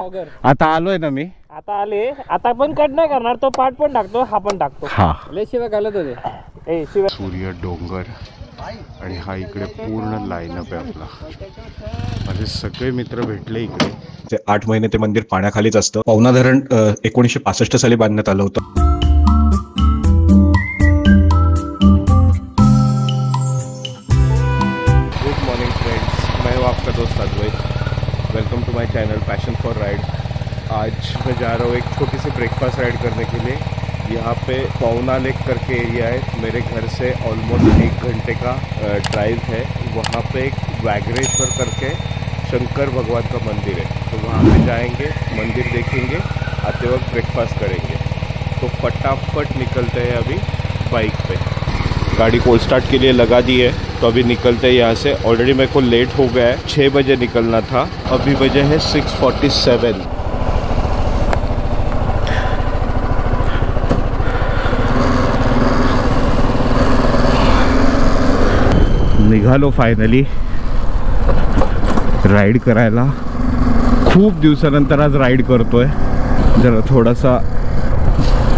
आता आलोय ना मी, आता आले. आता पण कट नाही करणार, तो पार्ट पण टाकतो, हा पण टाकतो. हा लय शिवाय घालत होते. शिवाय सूर्य, डोंगर आणि हा इकडे पूर्ण लाईनअप आहे आपला. माझे सगळे मित्र भेटले इकडे. ते 8 महिने ते मंदिर पाण्याखालीच असतं. पवना धरण 1965 साली बांधण्यात आलं होतं. गुड मॉर्निंग फ्रेंड्स, मैं हूँ आपका दोस्त Advait. Welcome to my channel passion for ride. आज मैं जा रहा हूँ एक छोटी सी ब्रेकफास्ट राइड करने के लिए. यहाँ पे पवना लेक करके एरिया है, मेरे घर से ऑलमोस्ट 1 घंटे का ड्राइव है. वहाँ पे एक वागरेश्वर करके शंकर भगवान का मंदिर है, तो वहाँ पे जाएंगे, मंदिर देखेंगे, आते वक्त ब्रेकफास्ट करेंगे. तो फटाफट निकलते हैं अभी बाइक पे. गाड़ी कोल्ड स्टार्ट के लिए लगा दी है, तो अभी निकलते हैं यहाँ से. ऑलरेडी मेरे को लेट हो गया है, 6 बजे निकलना था, अभी बजे है 6:47. निघालो फायनली राईड करायला. खूप दिवसानंतर आज राईड करतोय. जरा थोडासा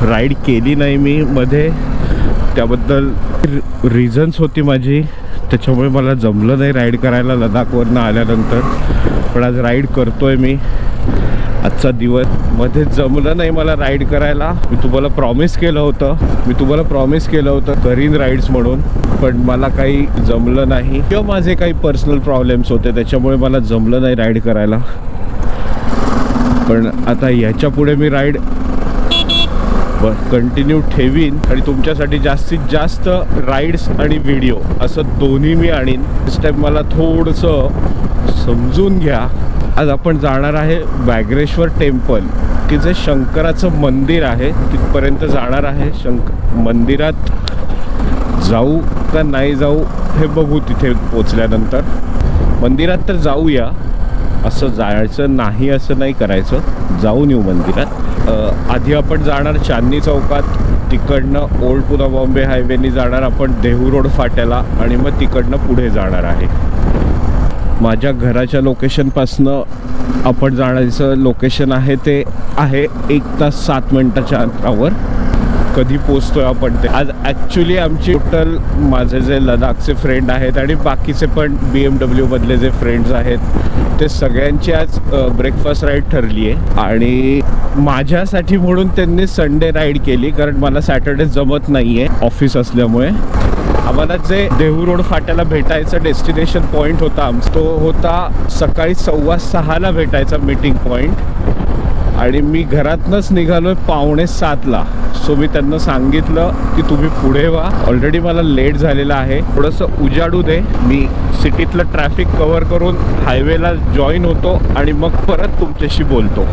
राईड केली नाही मी मध्ये, त्याबद्दल रिझन्स होती माझी, त्याच्यामुळे मला जमलं नाही राईड करायला लडाखवरनं आल्यानंतर. पण आज राईड करतोय मी. आजचा दिवस मध्ये जमलं नाही मला राईड करायला. मी तुम्हाला प्रॉमिस केलं होतं करीन राईड्स म्हणून, पण मला काही जमलं नाही किंवा माझे काही पर्सनल प्रॉब्लेम्स होते, त्याच्यामुळे मला जमलं नाही राईड करायला. पण आता याच्या पुढे मी राईड कंटिन्यू ठेवीन आणि तुमच्यासाठी जास्तीत जास्त राईड्स आणि व्हिडिओ असं दोन्ही मी आणीन. दिस टाइम मला थोडंसं समजून घ्या. आज आपण जाणार आहे वागरेश्वर टेम्पल, की जे शंकराचं मंदिर आहे, तिथपर्यंत जाणार आहे. मंदिरात जाऊ का नाही जाऊ हे बघू तिथे पोचल्यानंतर. मंदिरात तर जाऊया, असं जायचं नाही असं नाही करायचं, जाऊन येऊ मंदिरात. आधी आपण जाणार चांदणी चौकात, तिकडनं ओल्ड पुणा बॉम्बे हायवेनी जाणार आपण देहू रोड फाट्याला, आणि मग तिकडनं पुढे जाणार आहे. माझ्या घराच्या लोकेशनपासनं आपण जाण्याचं लोकेशन आहे ते आहे 1 तास 7 मिनटाच्या अंतरावर. कधी पोचतोय आपण ते आज. ॲक्च्युली आमची टोटल माझे जे लडाखचे फ्रेंड आहेत आणि बाकीचे पण BMW मधले जे फ्रेंड्स आहेत, ते सगळ्यांची आज ब्रेकफास्ट राईड ठरली आहे. आणि माझ्यासाठी म्हणून त्यांनी संडे राईड केली, कारण मला सॅटर्डे जमत नाही आहे ऑफिस असल्यामुळे. आम्हाला जे देहू रोड फाट्याला भेटायचा डेस्टिनेशन पॉईंट होता आमचा, तो होता सकाळी 6:15ला भेटायचा मीटिंग पॉईंट, आणि मी घरातनंच निघालोय 6:45ला. सो मी त्यांना सांगितलं की तुम्ही पुढे व्हा, ऑलरेडी मला लेट झालेला आहे, थोडंसं उजाडू दे, मी सिटीतलं ट्रॅफिक कव्हर करून हायवेला जॉईन होतो आणि मग परत तुमच्याशी बोलतो.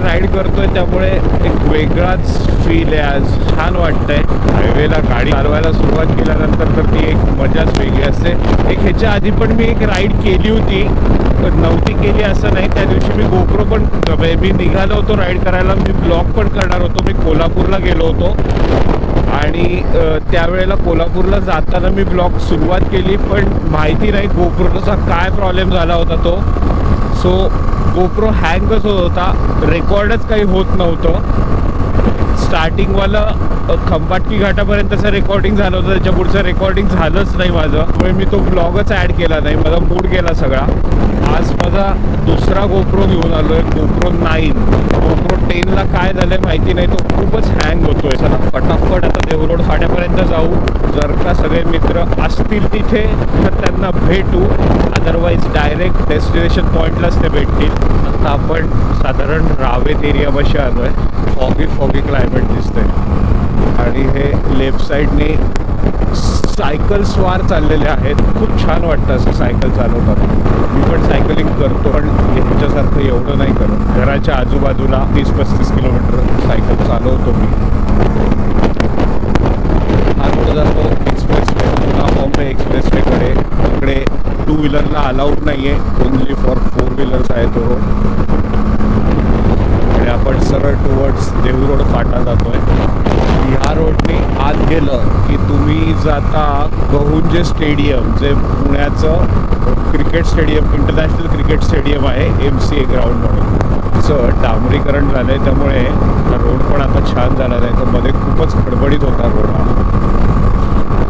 राईड करतोय त्यामुळे एक वेगळाच फील आहे आज. छान वाटतंय. हायवेला गाडी चालवायला सुरुवात केल्यानंतर तर ती एक मजाच वेगळी असते. एक ह्याच्या आधी पण मी एक राईड केली होती, पण नव्हती केली असं नाही. त्या दिवशी मी गोप्रो पण, मी निघालो होतो राईड करायला, मी ब्लॉग पण करणार होतो. मी कोल्हापूरला गेलो होतो आणि त्यावेळेला कोल्हापूरला जाताना मी ब्लॉग सुरुवात केली, पण माहिती नाही गोप्रोचा काय प्रॉब्लेम झाला होता तो. सो गोप्रो हँगच होत होता, रेकॉर्डच काही होत नव्हतं. स्टार्टिंगवालं खंबाटकी घाटापर्यंतचं रेकॉर्डिंग झालं होतं, त्याच्या पुढचं रेकॉर्डिंग झालंच नाही माझं. त्यामुळे मी तो ब्लॉगच ॲड केला नाही, माझा मूड गेला सगळा. आज माझा दुसरा गोप्रो घेऊन आलो आहे, गोप्रो 9. गोप्रो 10ला काय झालं आहे माहिती नाही, तो खूपच हँग होतो आहे. चला फटाफट आता देहू रोड फाट्यापर्यंत जाऊ. जर का सगळे मित्र असतील तिथे तर त्यांना भेटू, अदरवाईज डायरेक्ट डेस्टिनेशन पॉईंटलाच ते भेटतील. आता आपण साधारण रावेत एरियापाशी आलो आहे. फॉगी क्लायमेट दिसतंय आणि हे लेफ्ट साईडने सायकल स्वार चाललेले आहेत. खूप छान वाटतं असं सायकल चालवताना. मी पण सायकलिंग करतो, पण ह्याच्यासारखं एवढं नाही करत. घराच्या आजूबाजूला 30-35 किलोमीटर सायकल चालवतो मी. रोड जातो एक्सप्रेसवे, पुन्हा बॉम्बे एक्सप्रेसवेकडे. इकडे 2 व्हीलरला अलाउड नाही आहे, ओनली फॉर 4 व्हीलर्स आहे तो रोड. आणि आपण सरळ टुवर्ड्स देहू रोड फाटा जातोय. ह्या रोडने आत गेलं की तुम्ही जाता गहुंजे स्टेडियम, जे पुण्याचं cricket stadium, international cricket stadium आहे, MCA ग्राउंड म्हणून. असं डांबरीकरण झालं आहे, त्यामुळे हा रोड पण आता छान झाला आहे. तर मध्ये खूपच खडबडीत होता रोड हा.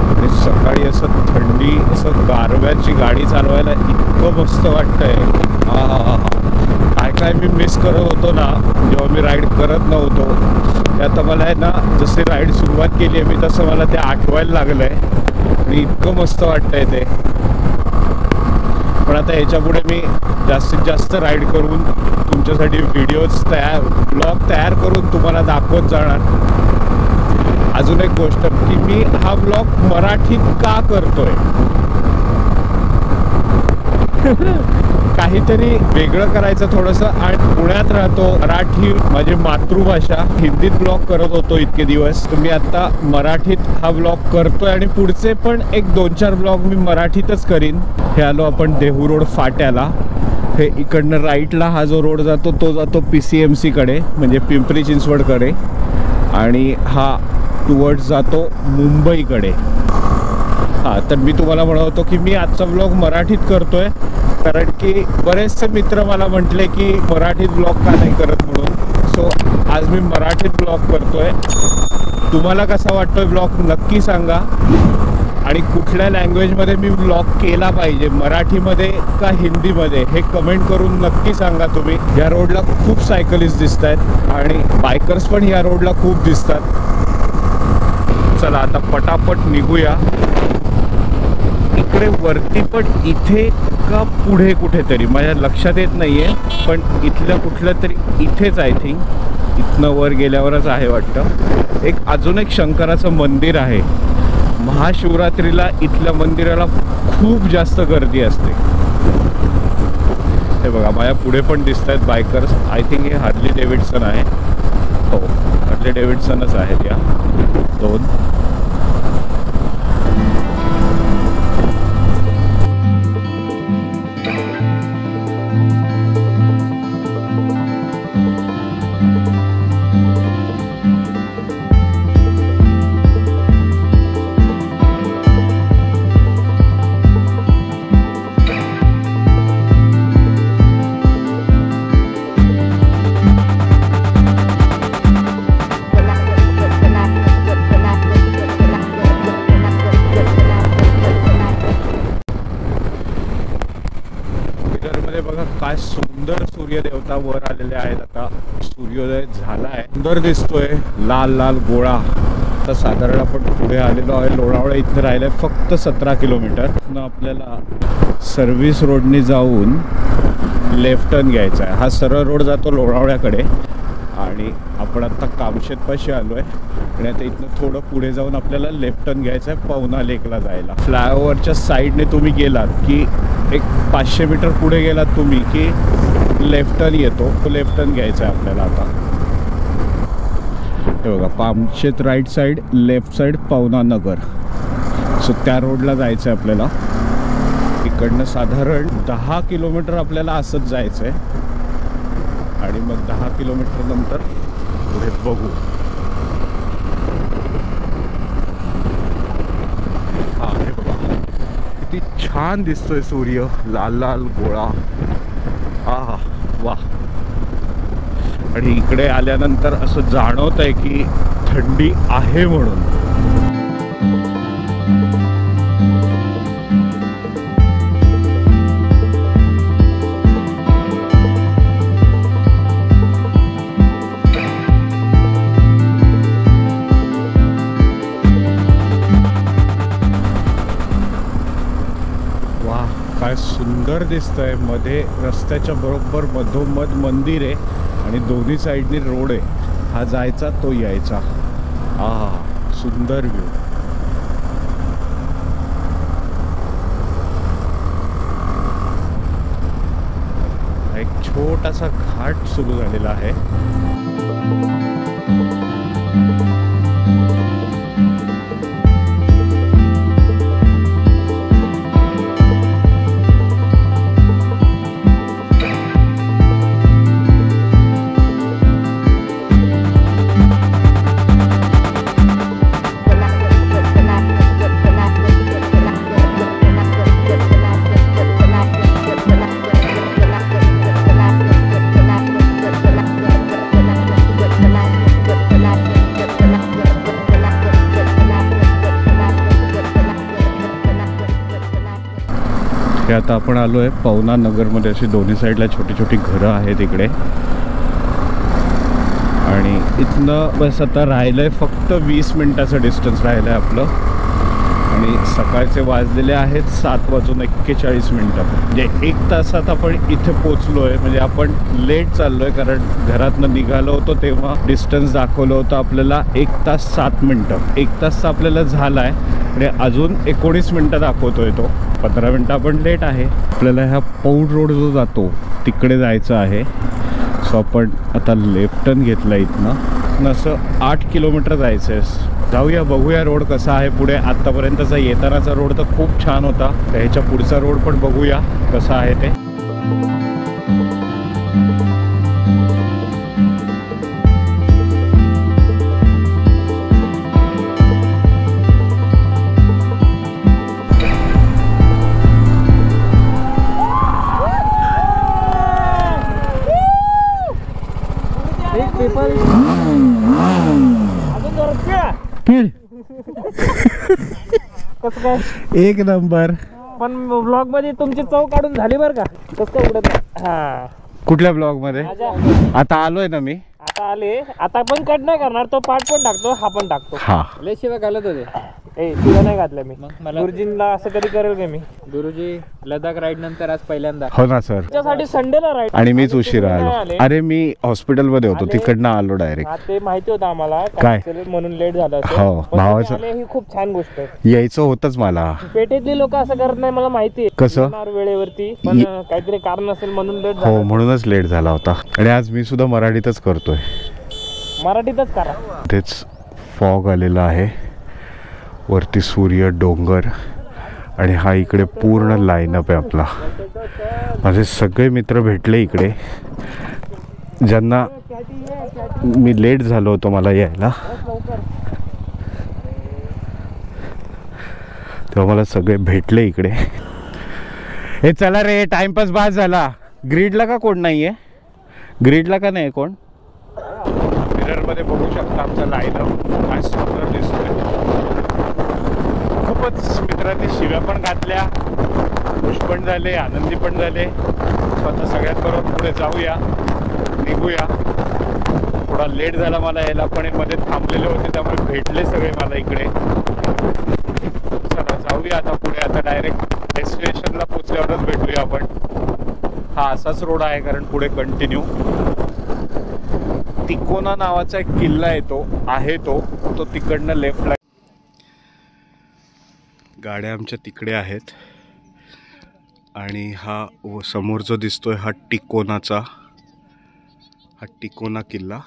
आणि सकाळी असं थंडी, असं गारव्याची गाडी चालवायला इतकं मस्त वाटतंय. हा काय काय मी मिस करत होतो ना जेव्हा मी राईड करत नव्हतो, ते आता मला आहे ना, जसे राईड सुरुवात केली आहे मी तसं मला ते आठवायला लागलं आहे. आणि इतकं मस्त वाटतंय ते. पण आता याच्यापुढे मी जास्तीत जास्त राईड करून तुमच्यासाठी व्हिडिओज ब्लॉग तयार करून तुम्हाला दाखवत जाणार. अजून एक गोष्ट की मी हा ब्लॉग मराठीत का करतोय, काहीतरी वेगळं करायचं थोडंसं. आणि पुण्यात राहतो, मराठी माझी मातृभाषा, हिंदीत ब्लॉग करत होतो इतके दिवस. तुम्ही आता मराठीत हा ब्लॉग करतोय आणि पुढचे पण एक 2-4 ब्लॉग मी मराठीतच करीन. हे आलो आपण देहू रोड फाट्याला. हे इकडनं राईटला हा जो रोड जातो तो जातो PCMC कडे, म्हणजे पिंपरी चिंचवडकडे. आणि हा टुवर्ड्स जातो मुंबईकडे. हां, तर मी तुम्हाला म्हणतो की मी आजचा ब्लॉग मराठीत करतोय, कारण की बरेचसे मित्र मला म्हटले की मराठीत ब्लॉग का नाही करत म्हणून. सो आज मी मराठीत ब्लॉग करतोय. तुम्हाला कसा वाटतोय ब्लॉग नक्की सांगा. आणि कुठल्या लँग्वेजमध्ये मी ब्लॉग केला पाहिजे, मराठीमध्ये का हिंदीमध्ये, हे कमेंट करून नक्की सांगा तुम्ही. या रोडला खूप सायकलिस्ट दिसत आहेत आणि बायकर्स पण या रोडला खूप दिसतात. चला आता पटापट निघूया. इकडे वरती पण इथे का पुढे कुठेतरी माझ्या लक्षात येत नाहीये, पण इथल्या कुठल्या तरी इथेच आय थिंक, इथनं वर गेल्यावरच आहे वाटतं. एक अजून एक शंकराचं मंदिर आहे. महाशिवरात्रीला इथल्या मंदिराला खूप जास्त गर्दी असते. हे बघा माझ्या पुढे पण दिसत आहेत बायकर्स. आय थिंक हे हार्ली डेव्हिडसन आहे. हो, हार्ली डेव्हिडसनच आहेत या 2. काय सुंदर सूर्यदेवता वर आलेले आहेत. आता सूर्योदय झाला आहे, सुंदर दिसतोय, लाल लाल गोळा. आता साधारण आपण पुढे आलेलो आहे. लोणावळा इथं राहिलं फक्त 17 किलोमीटर. आपल्याला सर्व्हिस रोडने जाऊन लेफ्ट टर्न घ्यायचा आहे. हा सरळ रोड जातो लोणावळ्याकडे आणि आपण आता कामशेतपाशी आलो आहे. आणि आता इथनं थोडं पुढे जाऊन आपल्याला लेफ्ट टर्न घ्यायचा आहे पवना लेकला जायला. फ्लायओव्हरच्या साईडने तुम्ही गेलात की एक 500 मीटर पुढे गेलात तुम्ही की लेफ्ट टर्न येतो. तो लेफ्ट टर्न घ्यायचा आहे आपल्याला आता. हे बघा, Kamshet right side, left side Pavna Nagar. So त्या रोडला जायचं आहे आपल्याला. इकडनं साधारण 10 किलोमीटर आपल्याला असंच जायचं आहे. आणि मग 10 किलोमीटर नंतर पुढे बघू. हा हे बघा किती छान दिसतोय सूर्य, लाल लाल गोळा. हा वा. आणि इकडे आल्यानंतर असं जाणवत आहे की थंडी आहे म्हणून. काय सुंदर दिसतंय. मध्ये रस्त्याच्या बरोबर मधोमध मंदिर आहे आणि दोन्ही साईडनी रोड आहे. हा जायचा तो यायचा. सुंदर व्ह्यू. एक छोटासा घाट सुरू झालेला आहे. आता आपण आलो आहे पवना नगरमध्ये. अशी दोन्ही साईडला छोटी छोटी घरं आहेत इकडे. आणि इथनं बस आता राहिलं आहे फक्त 20 मिनिटाचं डिस्टन्स राहिलं आहे आपलं. आणि सकाळचे वाजलेले आहेत 7:41 म्हणजे 1 तासात आपण इथे पोचलो आहे. म्हणजे आपण लेट चाललो आहे, कारण घरातनं निघालो होतो तेव्हा डिस्टन्स दाखवलं होतं आपल्याला 1 तास 7 मिनटं. 1 तासचा आपल्याला झाला आहे आणि अजून 19 मिनटं दाखवतोय तो. 15 मिनटं आपण लेट आहे. आपल्याला ह्या पौड रोड जो जातो तिकडे जायचं आहे. सो आपण आता लेफ्ट टर्न घेतला इथनं. असं 8 किलोमीटर जायचं आहे. जाऊया, बघूया रोड कसा आहे पुढे. आत्तापर्यंतचा येतानाचा रोड तर खूप छान होता. ह्याच्या पुढचा रोड पण बघूया कसा आहे ते. कसं काय? एक नंबर. पण ब्लॉग मध्ये तुमची चव काढून झाली बरं का. कसं काय उडत? हा, कुठल्या ब्लॉग मध्ये? आता आलोय ना मी. आता आले. आता पण कट नाही करणार. तो पार्ट पण टाकतो, हा पण टाकतो. हा, लय शिवाय घालत होते. शिवाय नाही घातल्या मी. गुरुजींना असं कधी करेल का मी? गुरुजी लडाख राईड नंतर आज पहिल्यांदा. हो ना सर. त्याच्यासाठी संडेला राईड. आणि मीच उशिरा आलो. अरे मी हॉस्पिटल मध्ये होतो, तिकडनं आलो डायरेक्ट. ते माहिती होतं आम्हाला काय म्हणून लेट झालं. हो, भावाचं. ही खूप छान गोष्ट आहे. यायचं होतच मला. पेठेतली लोक असं करत नाही, मला माहिती आहे. कसं? वेळेवरती पण काहीतरी कारण असेल म्हणून लेट हो, म्हणूनच लेट झाला होता. आणि आज मी सुद्धा मराठीतच करतोय. मराठीतच करा. तेच फॉग आलेला आहे. वरती सूर्य, डोंगर आणि हा इकडे पूर्ण लाईनअप आहे आपला. माझे सगळे मित्र भेटले इकडे, ज्यांना मी लेट झालो होतो मला यायला. तेव्हा मला सगळे भेटले इकडे. हे चला रे, टाइमपास बास झाला. ग्रीडला का कोण नाही आहे? ग्रीडला का नाही कोण? मिररमध्ये बघू शकता आमचा लाईनअप काय सुंदर दिसतोय. खूपच मित्रांनी शिव्या पण घातल्या, खुश पण झाले, आनंदी पण झाले. स्वतः सगळ्यात बरोबर पुढे जाऊया, निघूया. थोडा लेट झाला मला यायला, पण मध्ये थांबलेले होते त्यामुळे भेटले सगळे मला इकडे. चला जाऊया आता पुढे. आता डायरेक्ट डेस्टिनेशनला पोचल्यावरच भेटूया आपण. हा असाच रोड आहे, कारण पुढे कंटिन्यू तिकोना नावाचा एक किल्ला येतो आहे, तो तिकडनं लेफ्टला. गाड्या आमच्या तिकडे आहेत. आणि हा समोर जो दिसतोय हा टिकोना किल्ला.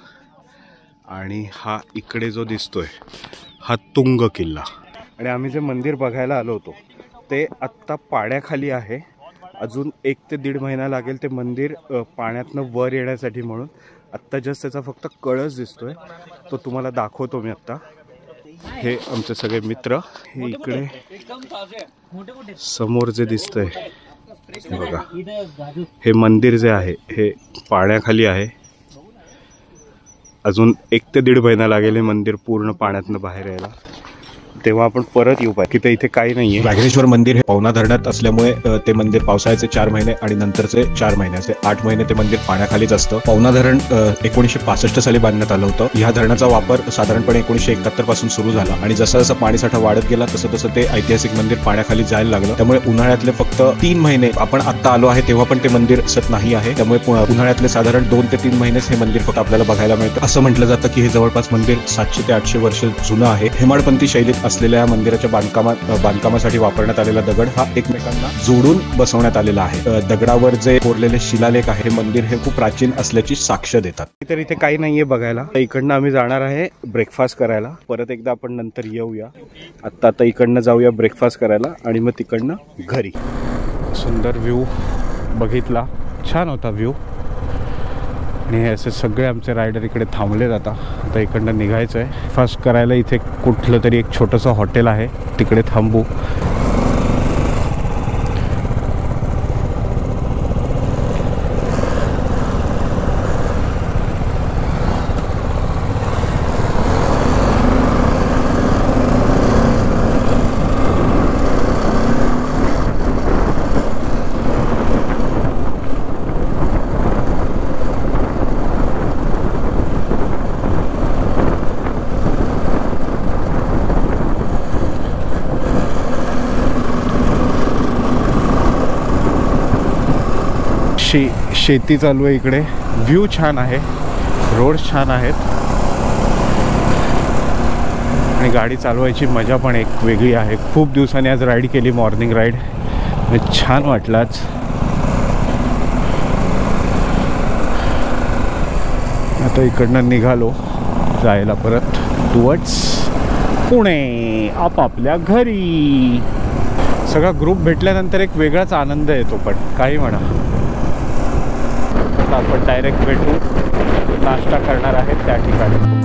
आणि हा इकडे जो दिसतोय हा तुंग किल्ला. आणि आम्ही जे मंदिर बघायला आलो होतो ते आत्ता पाण्याखाली आहे. अजून 1 ते 1.5 महिना लागेल ते मंदिर पाण्यातनं वर येण्यासाठी. म्हणून आत्ता जस्ट त्याचा फक्त कळस दिसतोय, तो तुम्हाला दाखवतो मी आत्ता. हे आमचे सगळे मित्र. हे इकडे समोर जे दिसतंय बघा, हे मंदिर जे आहे हे पाण्याखाली आहे. अजून 1 ते 1.5 महिना लागेल हे मंदिर पूर्ण पाण्यातनं बाहेर यायला. तेव्हा आपण परत येऊ पाहिजे. तिथे इथे काही नाहीये. वाघेश्वर मंदिर हे पवना धरणात असल्यामुळे ते मंदिर पावसाळ्याचे 4 महिने आणि नंतरचे 4 महिन्याचे 8 महिने ते मंदिर पाण्याखालीच असतं. पवना धरण 1965 साली बांधण्यात आलं होतं. ह्या धरणाचा वापर साधारणपणे 1971 पासून सुरू झाला. आणि जसं जसं पाणीसाठा वाढत गेला तसं तसं ते ऐतिहासिक मंदिर पाण्याखाली जायला लागलं. त्यामुळे उन्हाळ्यातले फक्त 3 महिने आपण आता आलो आहे तेव्हा पण ते मंदिर दिसत नाही आहे. त्यामुळे उन्हाळ्यातले साधारण 2 ते 3 महिनेच हे मंदिर फक्त आपल्याला बघायला मिळतं. असं म्हटलं जातं की हे जवळपास मंदिर 700 ते 800 वर्ष जुनं आहे. हेमाडपंथी शैलीत असलेल्या मंदिराच्या बांधकामासाठी वापरण्यात आलेला दगड हा एकमेकांना जोडून बसवण्यात आलेला आहे. दगडावर जे कोरलेले शिलालेख आहे, हे मंदिर हे खूप प्राचीन असल्याची साक्ष देतात. तर इथे काही नाहीये बघायला. इकडनं आम्ही जाणार आहे ब्रेकफास्ट करायला. परत एकदा आपण नंतर येऊया. आता इकडनं जाऊया ब्रेकफास्ट करायला आणि मग तिकडनं घरी. सुंदर व्ह्यू बघितला, छान होता व्ह्यू. आणि हे असे सगळे आमचे रायडर इकडे थांबले जातात. आता इकडनं निघायचं आहे. फास्ट करायला इथे कुठलं तरी एक छोटंसं हॉटेल आहे, तिकडे थांबू. शेती चालू आहे इकडे. व्ह्यू छान आहे, रोड छान आहेत आणि गाडी चालवायची मजा पण एक वेगळी आहे. खूप दिवसांनी आज राईड केली, मॉर्निंग राईड, छान वाटलाच. आता इकडनं निघालो जायला परत टुवर्ड्स पुणे आपापल्या घरी. सगळा ग्रुप भेटल्यानंतर एक वेगळाच आनंद येतो, पण काही म्हणा. आता आपण डायरेक्ट भेटू, नाश्ता करणार आहेत त्या ठिकाणी.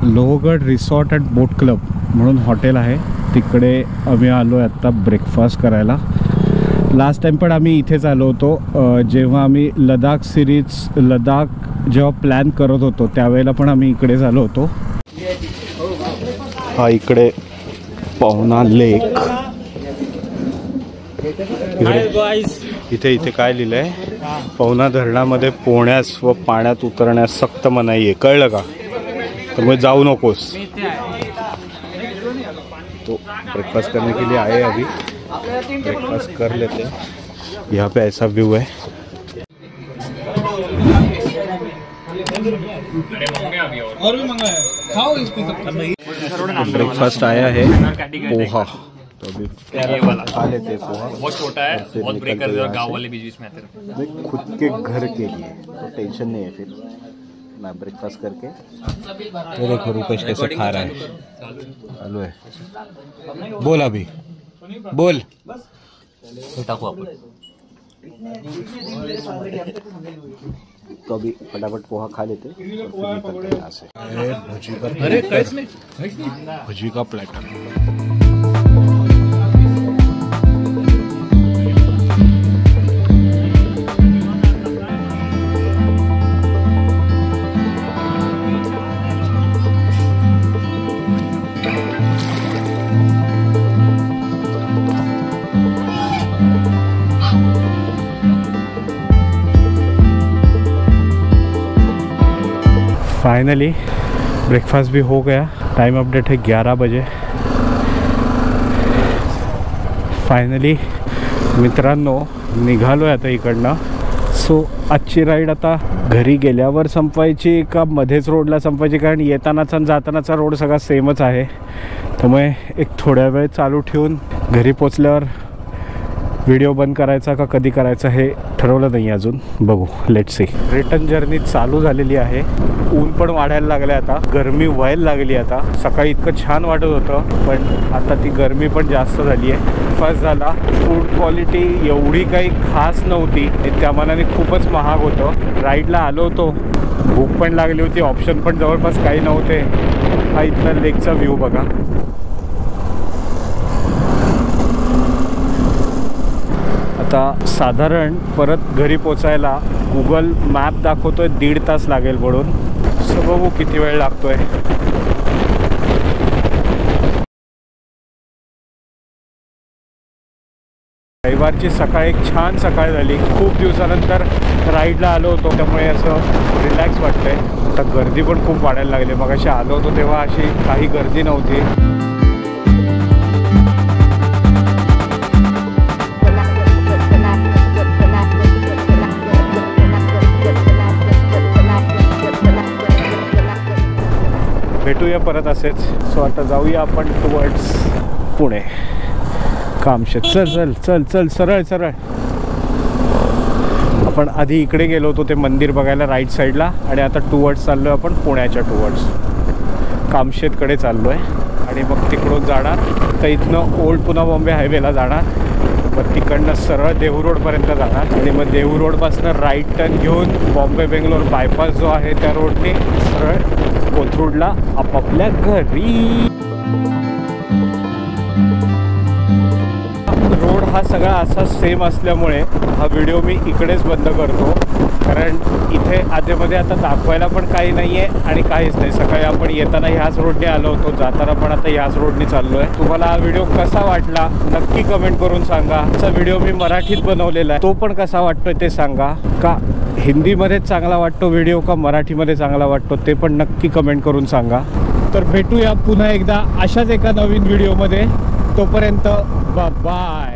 Lohagad resort and boat club म्हणून हॉटेल आहे, तिकडे आम्ही आलो आहे आत्ता ब्रेकफास्ट करायला. लास्ट टाइम पण आम्ही इथेच आलो होतो, जेव्हा आम्ही लडाख जेव्हा प्लॅन करत होतो त्यावेळेला पण आम्ही इकडेच आलो होतो. हा इकडे पवना लेक. इथे काय लिहिलं आहे, पवना धरणामध्ये पोहण्यास व पाण्यात उतरण्यास सक्त मनाई आहे, कळलं का? त्यामुळे जाऊ नकोस. तो ब्रेकफास्ट करने के लिए आए, अभी ब्रेकफास्ट कर लेते हैं. यहाँ पे ऐसा व्यू है. ब्रेकफास्ट आया है पोहा, तो अभी खा लेते हैं पोहा. बहुत छोटा है, बहुत ब्रेकर और गांव वाले बीच में आते हैं. खुद के घर के लिए तो टेंशन नहीं है फिर ना. ब्रेकफास्ट करके ये देखो रूपेश कैसे खा रहा है. चालू है, बोल अभी बोल. तो अभी फटाफट पोहा खा लेते यहाँ से. भजी का प्लेटर. फाइनली ब्रेकफास्ट भी हो गया. टाइम अपडेट है 11 बजे. फायनली मित्रांनो निघालो आहे आता इकडनं. सो आजची राईड आता घरी गेल्यावर संपवायची का मध्येच रोडला संपवायची, कारण येतानाचा आणि जातानाचा रोड सगळा सेमच आहे. त्यामुळे एक थोड्या वेळ चालू ठेवून घरी पोचल्यावर व्हिडिओ बंद करायचा का कधी करायचा हे ठरवलं नाही अजून, बघू. Let's see. रिटर्न जर्नी चालू झालेली आहे. ऊन पण वाढायला लागले, आता गरमी व्हायला लागली. आता सकाळी इतकं छान वाटत होतं, पण आता ती गरमी पण जास्त झाली आहे. फर्स्ट झाला, फूड क्वालिटी एवढी काही खास नव्हती, त्या मानाने खूपच महाग होतं. राईडला आलो होतो, भूक पण लागली होती, ऑप्शन पण जवळपास काही नव्हते. हा इथला लेकचा व्ह्यू बघा. आता साधारण परत घरी पोचायला गुगल मॅप दाखवतोय 1.5 तास लागेल म्हणून. सो बघू किती वेळ लागतोय. रविवारची सकाळ एक छान सकाळ झाली. खूप दिवसानंतर राईडला आलो होतो, त्यामुळे असं रिलॅक्स वाटतंय. आता गर्दी पण खूप वाढायला लागली. मग अशी आलो होतो तेव्हा अशी काही गर्दी नव्हती. भेटूया परत असेच. सो आता जाऊया आपण टुवर्ड्स पुणे कामशेत. चल चल चल चल सरळ सरळ. आपण आधी इकडे गेलो होतो ते मंदिर बघायला राईट साईडला, आणि आता टुवर्ड्स चाललो आहे आपण पुण्याच्या टुवर्ड्स कामशेतकडे चाललो आहे. आणि मग तिकडून जाणार तर इथनं ओल्ड पुणा बॉम्बे हायवेला जाणार. मग तिकडनं सरळ देहू रोडपर्यंत जाणार, आणि मग देहू रोडपासून राईट टर्न घेऊन बॉम्बे बेंगलोर बायपास जो आहे त्या रोडने सरळ कोथरूडला आपापल्या घरी. रोड हा सगळा असा सेम असल्यामुळे हा व्हिडिओ मी इकडेच बंद करतो, कारण इथे आधीमध्ये आता दाखवायला पण काही नाही आहे आणि काहीच नाही. सकाळी आपण येताना ह्याच रोडने आलो होतो, जाताना पण आता ह्याच रोडने चाललो आहे. तुम्हाला हा व्हिडिओ कसा वाटला नक्की कमेंट करून सांगा. हा व्हिडिओ मी मराठीत बनवलेला आहे, तो पण कसा वाटतोय ते सांगा. का हिंदीमध्ये चांगला वाटतो व्हिडिओ का मराठीमध्ये चांगला वाटतो ते पण नक्की कमेंट करून सांगा. तर भेटूया पुन्हा एकदा अशाच एका नवीन व्हिडिओमध्ये. तोपर्यंत बाय.